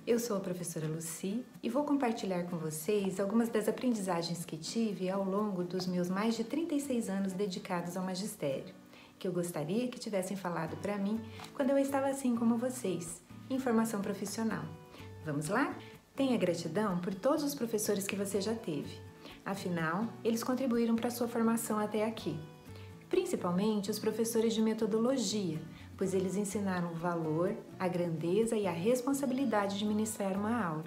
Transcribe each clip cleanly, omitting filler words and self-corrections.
Eu sou a professora Lucy e vou compartilhar com vocês algumas das aprendizagens que tive ao longo dos meus mais de 36 anos dedicados ao magistério, que eu gostaria que tivessem falado para mim quando eu estava assim como vocês, em formação profissional. Vamos lá? Tenha gratidão por todos os professores que você já teve. Afinal, eles contribuíram para a sua formação até aqui. Principalmente os professores de metodologia, pois eles ensinaram o valor, a grandeza e a responsabilidade de ministrar uma aula.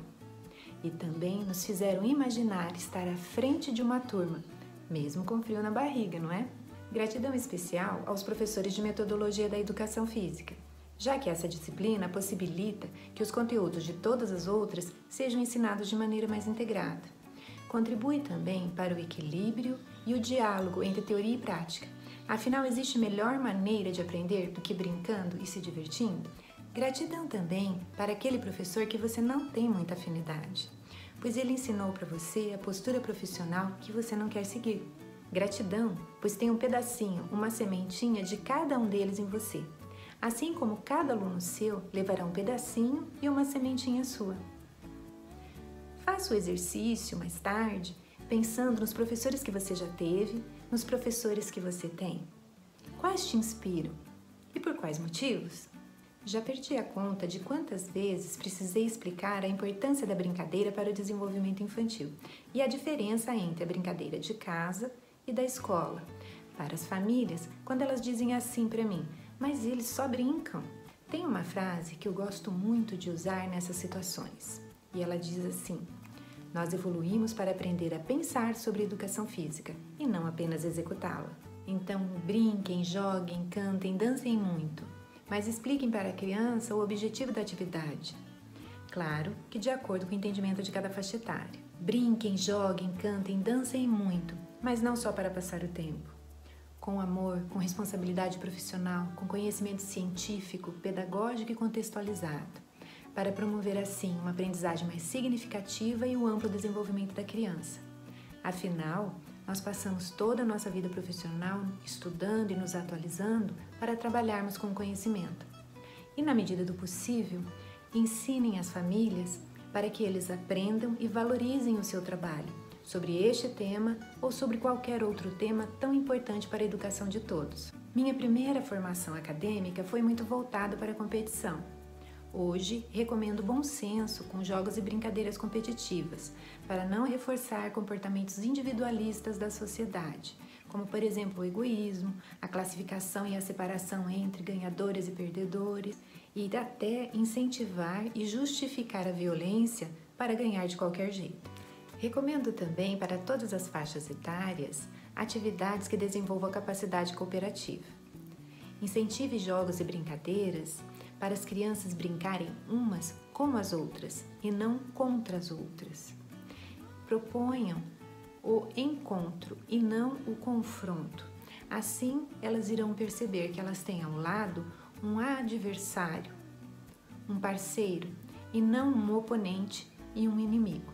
E também nos fizeram imaginar estar à frente de uma turma, mesmo com frio na barriga, não é? Gratidão especial aos professores de metodologia da educação física, já que essa disciplina possibilita que os conteúdos de todas as outras sejam ensinados de maneira mais integrada. Contribui também para o equilíbrio e o diálogo entre teoria e prática. Afinal, existe melhor maneira de aprender do que brincando e se divertindo? Gratidão também para aquele professor que você não tem muita afinidade, pois ele ensinou para você a postura profissional que você não quer seguir. Gratidão, pois tem um pedacinho, uma sementinha de cada um deles em você, assim como cada aluno seu levará um pedacinho e uma sementinha sua. Faça o exercício mais tarde, pensando nos professores que você já teve, nos professores que você tem. Quais te inspiram? E por quais motivos? Já perdi a conta de quantas vezes precisei explicar a importância da brincadeira para o desenvolvimento infantil e a diferença entre a brincadeira de casa e da escola. Para as famílias, quando elas dizem assim para mim, mas eles só brincam. Tem uma frase que eu gosto muito de usar nessas situações e ela diz assim: nós evoluímos para aprender a pensar sobre educação física e não apenas executá-la. Então, brinquem, joguem, cantem, dancem muito, mas expliquem para a criança o objetivo da atividade. Claro que de acordo com o entendimento de cada faixa etária. Brinquem, joguem, cantem, dancem muito, mas não só para passar o tempo. Com amor, com responsabilidade profissional, com conhecimento científico, pedagógico e contextualizado, para promover assim uma aprendizagem mais significativa e o amplo desenvolvimento da criança. Afinal, nós passamos toda a nossa vida profissional estudando e nos atualizando para trabalharmos com o conhecimento. E na medida do possível, ensinem as famílias para que eles aprendam e valorizem o seu trabalho sobre este tema ou sobre qualquer outro tema tão importante para a educação de todos. Minha primeira formação acadêmica foi muito voltada para a competição. Hoje, recomendo bom senso com jogos e brincadeiras competitivas, para não reforçar comportamentos individualistas da sociedade, como por exemplo o egoísmo, a classificação e a separação entre ganhadores e perdedores, e até incentivar e justificar a violência para ganhar de qualquer jeito. Recomendo também para todas as faixas etárias atividades que desenvolvam a capacidade cooperativa. Incentive jogos e brincadeiras para as crianças brincarem umas com as outras e não contra as outras. Proponham o encontro e não o confronto. Assim, elas irão perceber que elas têm ao lado um adversário, um parceiro e não um oponente e um inimigo.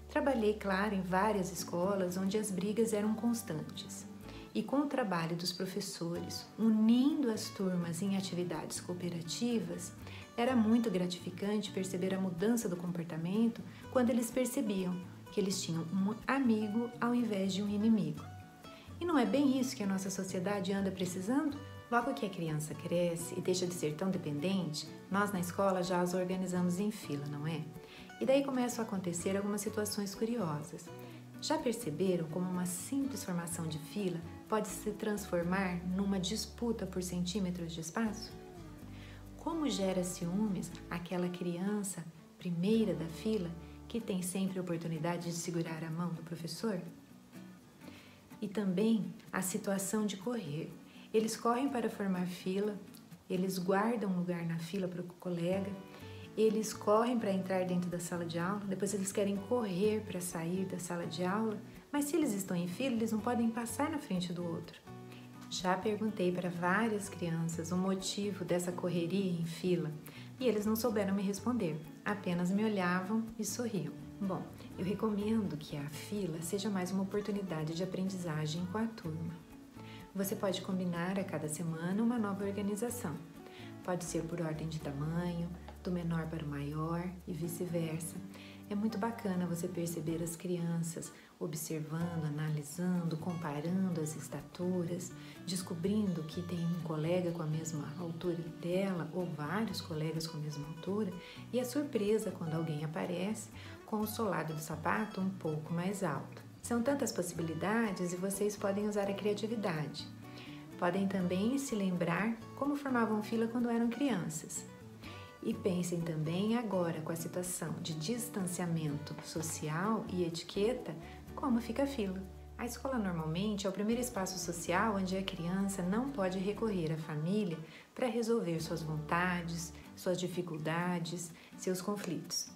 Trabalhei, claro, em várias escolas onde as brigas eram constantes. E com o trabalho dos professores, unindo as turmas em atividades cooperativas, era muito gratificante perceber a mudança do comportamento quando eles percebiam que eles tinham um amigo ao invés de um inimigo. E não é bem isso que a nossa sociedade anda precisando? Logo que a criança cresce e deixa de ser tão dependente, nós na escola já as organizamos em fila, não é? E daí começam a acontecer algumas situações curiosas. Já perceberam como uma simples formação de fila pode se transformar numa disputa por centímetros de espaço? Como gera ciúmes aquela criança primeira da fila que tem sempre a oportunidade de segurar a mão do professor? E também a situação de correr. Eles correm para formar fila, eles guardam um lugar na fila para o colega, eles correm para entrar dentro da sala de aula, depois eles querem correr para sair da sala de aula, mas se eles estão em fila, eles não podem passar na frente do outro. Já perguntei para várias crianças o motivo dessa correria em fila e eles não souberam me responder, apenas me olhavam e sorriam. Bom, eu recomendo que a fila seja mais uma oportunidade de aprendizagem com a turma. Você pode combinar a cada semana uma nova organização. Pode ser por ordem de tamanho, do menor para o maior e vice-versa. É muito bacana você perceber as crianças observando, analisando, comparando as estaturas, descobrindo que tem um colega com a mesma altura dela ou vários colegas com a mesma altura, e a surpresa quando alguém aparece com o solado do sapato um pouco mais alto. São tantas possibilidades e vocês podem usar a criatividade. Podem também se lembrar como formavam fila quando eram crianças. E pensem também agora, com a situação de distanciamento social e etiqueta, como fica a fila. A escola normalmente é o primeiro espaço social onde a criança não pode recorrer à família para resolver suas vontades, suas dificuldades, seus conflitos.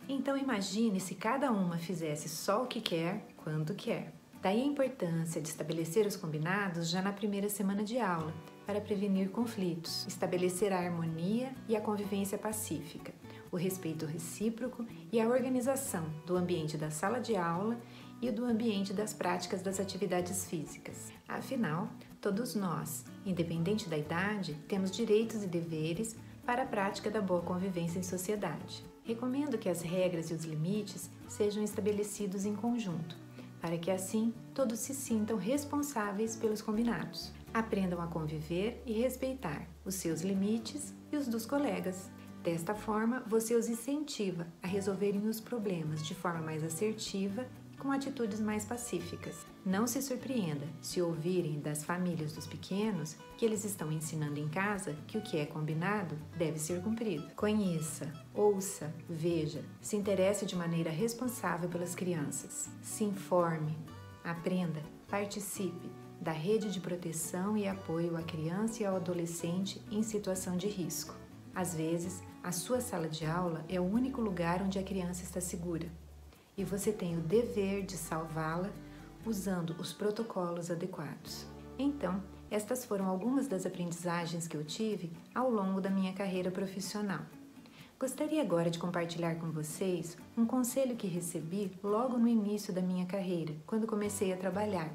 Então imagine se cada uma fizesse só o que quer, quando quer. Daí a importância de estabelecer os combinados já na primeira semana de aula, para prevenir conflitos, estabelecer a harmonia e a convivência pacífica, o respeito recíproco e a organização do ambiente da sala de aula e do ambiente das práticas das atividades físicas. Afinal, todos nós, independente da idade, temos direitos e deveres para a prática da boa convivência em sociedade. Recomendo que as regras e os limites sejam estabelecidos em conjunto, para que assim todos se sintam responsáveis pelos combinados. Aprendam a conviver e respeitar os seus limites e os dos colegas. Desta forma, você os incentiva a resolverem os problemas de forma mais assertiva e com atitudes mais pacíficas. Não se surpreenda se ouvirem das famílias dos pequenos que eles estão ensinando em casa que o que é combinado deve ser cumprido. Conheça, ouça, veja, se interesse de maneira responsável pelas crianças. Se informe, aprenda, participe da rede de proteção e apoio à criança e ao adolescente em situação de risco. Às vezes, a sua sala de aula é o único lugar onde a criança está segura e você tem o dever de salvá-la usando os protocolos adequados. Então, estas foram algumas das aprendizagens que eu tive ao longo da minha carreira profissional. Gostaria agora de compartilhar com vocês um conselho que recebi logo no início da minha carreira, quando comecei a trabalhar,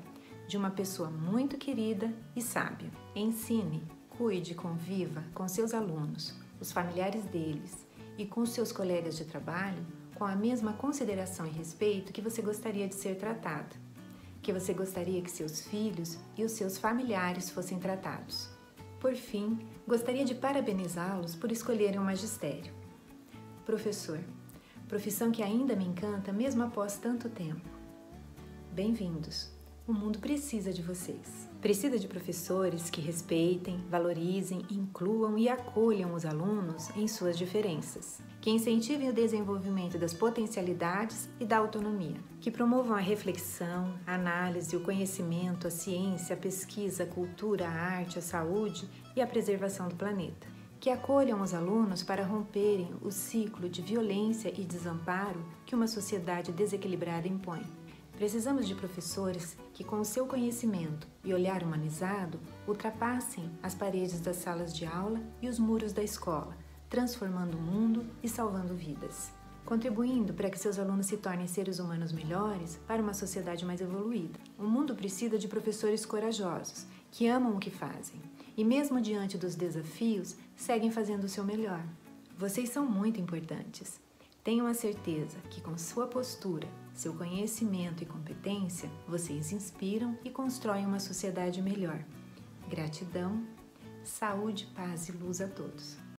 de uma pessoa muito querida e sábia. Ensine, cuide e conviva com seus alunos, os familiares deles e com seus colegas de trabalho com a mesma consideração e respeito que você gostaria de ser tratado, que você gostaria que seus filhos e os seus familiares fossem tratados. Por fim, gostaria de parabenizá-los por escolherem o magistério. Professor, profissão que ainda me encanta mesmo após tanto tempo. Bem-vindos! O mundo precisa de vocês. Precisa de professores que respeitem, valorizem, incluam e acolham os alunos em suas diferenças, que incentivem o desenvolvimento das potencialidades e da autonomia, que promovam a reflexão, a análise, o conhecimento, a ciência, a pesquisa, a cultura, a arte, a saúde e a preservação do planeta, que acolham os alunos para romperem o ciclo de violência e desamparo que uma sociedade desequilibrada impõe. Precisamos de professores que, com o seu conhecimento e olhar humanizado, ultrapassem as paredes das salas de aula e os muros da escola, transformando o mundo e salvando vidas, contribuindo para que seus alunos se tornem seres humanos melhores para uma sociedade mais evoluída. O mundo precisa de professores corajosos, que amam o que fazem e, mesmo diante dos desafios, seguem fazendo o seu melhor. Vocês são muito importantes. Tenham a certeza que com sua postura, seu conhecimento e competência, vocês inspiram e constroem uma sociedade melhor. Gratidão, saúde, paz e luz a todos.